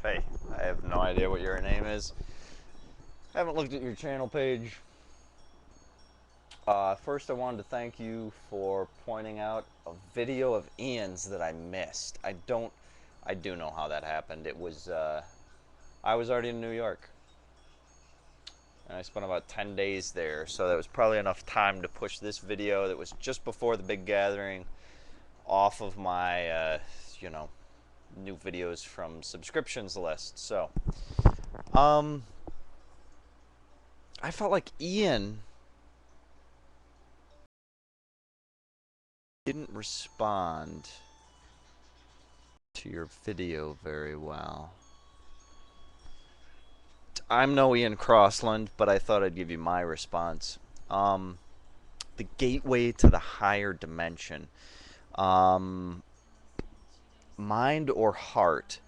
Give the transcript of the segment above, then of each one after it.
Hey, I have no idea what your name is. Haven't looked at your channel page. First, I wanted to thank you for pointing out a video of Ian's that I missed. I do know how that happened. I was already in New York, and I spent about 10 days there, so that was probably enough time to push this video that was just before the big gathering off of my, you know, new videos from subscriptions list. So, um, I felt like Ian didn't respond to your video very well. I'm no Ian Crossland, but I thought I'd give you my response. Um, the gateway to the higher dimension. Um, Mind or heart?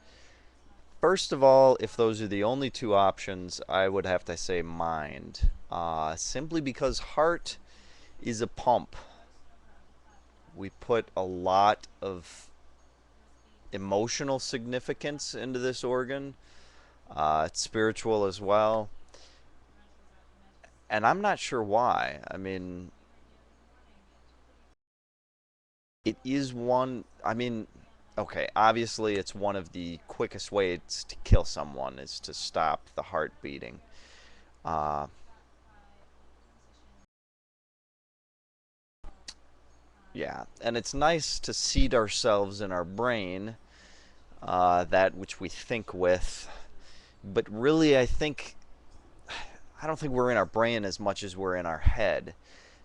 First of all, if those are the only two options, I would have to say mind. Simply because heart is a pump. We put a lot of emotional significance into this organ. It's spiritual as well. And I'm not sure why. I mean, it is one. I mean, okay, obviously, it's one of the quickest ways to kill someone is to stop the heart beating. Uh, yeah, and it's nice to seat ourselves in our brain, that which we think with. But really, I don't think we're in our brain as much as we're in our head,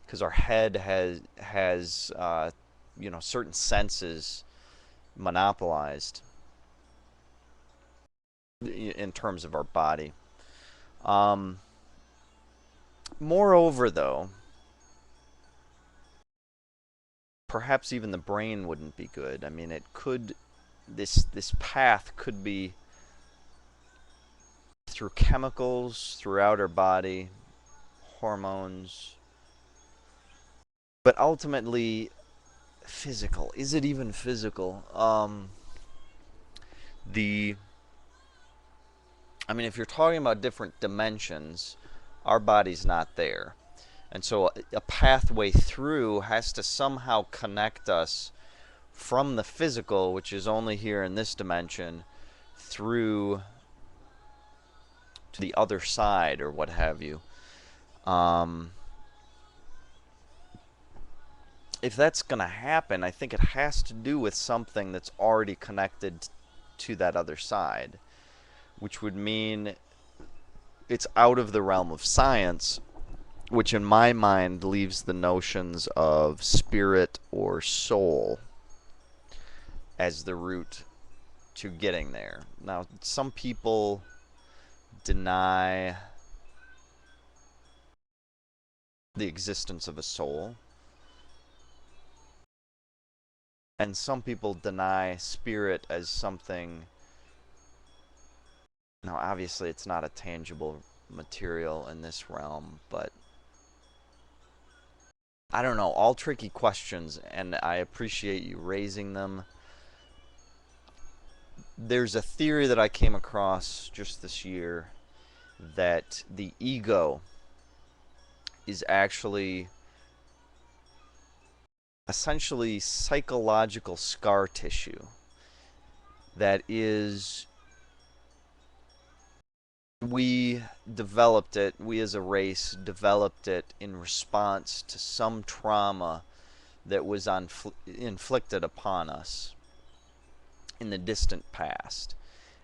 because our head has certain senses monopolized in terms of our body. Um, Moreover, though, perhaps even the brain wouldn't be good. I mean, it could this path could be through chemicals throughout our body, hormones, but ultimately physical. Is it even physical? The I mean, if you're talking about different dimensions, our body's not there. And so a pathway through has to somehow connect us from the physical, which is only here in this dimension, through to the other side or what have you. Um, if that's going to happen, I think it has to do with something that's already connected to that other side, which would mean it's out of the realm of science, which in my mind leaves the notions of spirit or soul as the route to getting there. Now, some people deny the existence of a soul, and some people deny spirit as something. Now, obviously, it's not a tangible material in this realm, but I don't know. All tricky questions, and I appreciate you raising them. There's a theory that I came across just this year that the ego is actually essentially psychological scar tissue that is we as a race developed it in response to some trauma that was inflicted upon us in the distant past.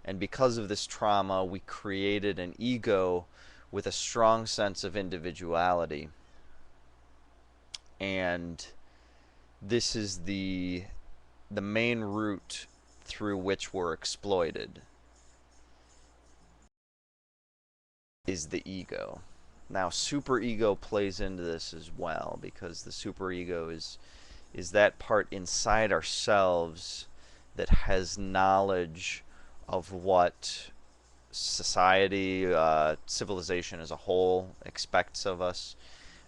And because of this trauma, we created an ego with a strong sense of individuality. And this is the main route through which we're exploited is the ego. Now, superego plays into this as well, because the superego is that part inside ourselves that has knowledge of what society, civilization as a whole expects of us.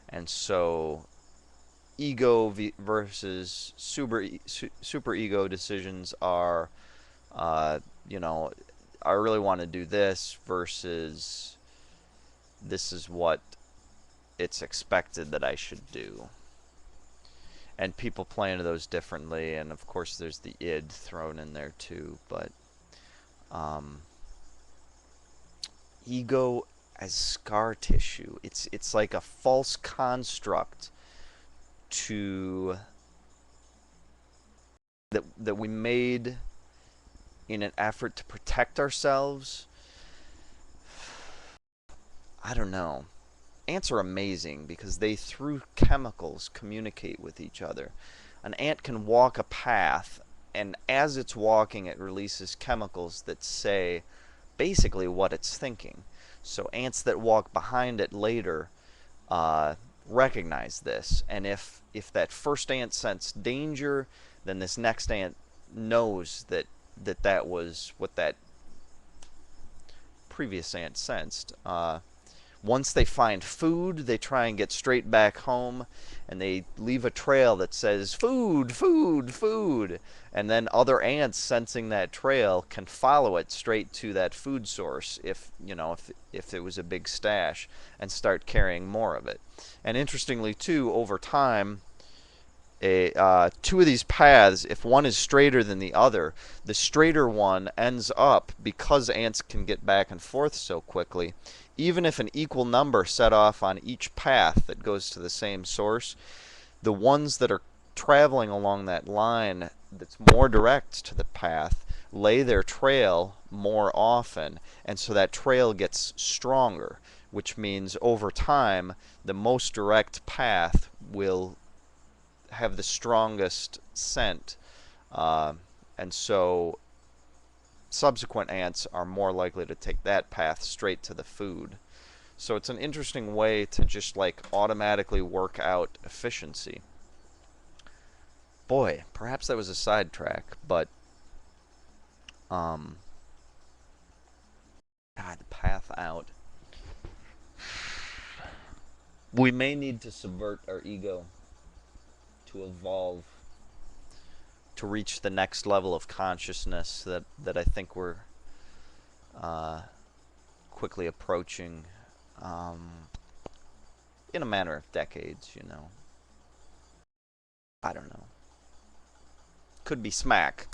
And so ego versus super ego decisions are, you know, I really want to do this versus this is what it's expected that I should do. And people play into those differently, and of course there's the id thrown in there too, but ego as scar tissue, it's like a false construct to that we made in an effort to protect ourselves. I don't know. Ants are amazing because they, through chemicals, communicate with each other. An ant can walk a path, and as it's walking, it releases chemicals that say basically what it's thinking. So ants that walk behind it later recognize this, and if that first ant sensed danger, then this next ant knows that was what that previous ant sensed. Once they find food, they try and get straight back home, and they leave a trail that says food, food, food. And then other ants sensing that trail can follow it straight to that food source if, if it was a big stash, and start carrying more of it. And interestingly too, over time, two of these paths, if one is straighter than the other, the straighter one ends up, because ants can get back and forth so quickly, even if an equal number set off on each path that goes to the same source, the ones that are traveling along that line that's more direct to the path lay their trail more often, and so that trail gets stronger, which means over time the most direct path will have the strongest scent, and so subsequent ants are more likely to take that path straight to the food. So it's an interesting way to just like automatically work out efficiency. Boy, perhaps that was a sidetrack, but God, the path out. We may need to subvert our ego to evolve, to reach the next level of consciousness that I think we're quickly approaching, in a matter of decades, I don't know. Could be smack.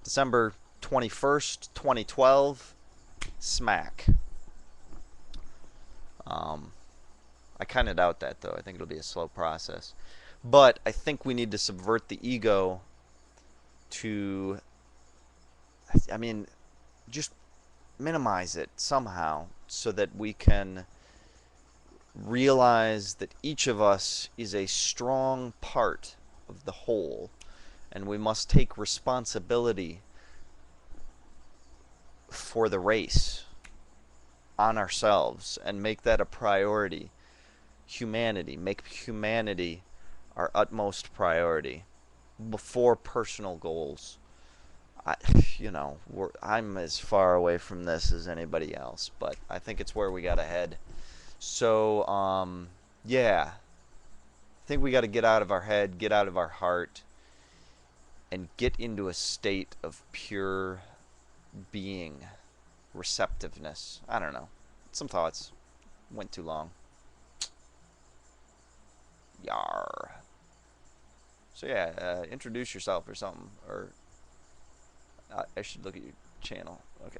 December 21st, 2012, smack. I kind of doubt that, though. I think it'll be a slow process. But I think we need to subvert the ego to, just minimize it somehow so that we can realize that each of us is a strong part of the whole, and we must take responsibility for the race on ourselves and make that a priority. Make humanity our utmost priority before personal goals. I'm as far away from this as anybody else, but I think it's where we gotta head. So, yeah, I think we gotta get out of our head, get out of our heart, and get into a state of pure being, receptiveness. I don't know. Some thoughts. Went too long. Yar. So yeah, introduce yourself or something, or I should look at your channel. Okay.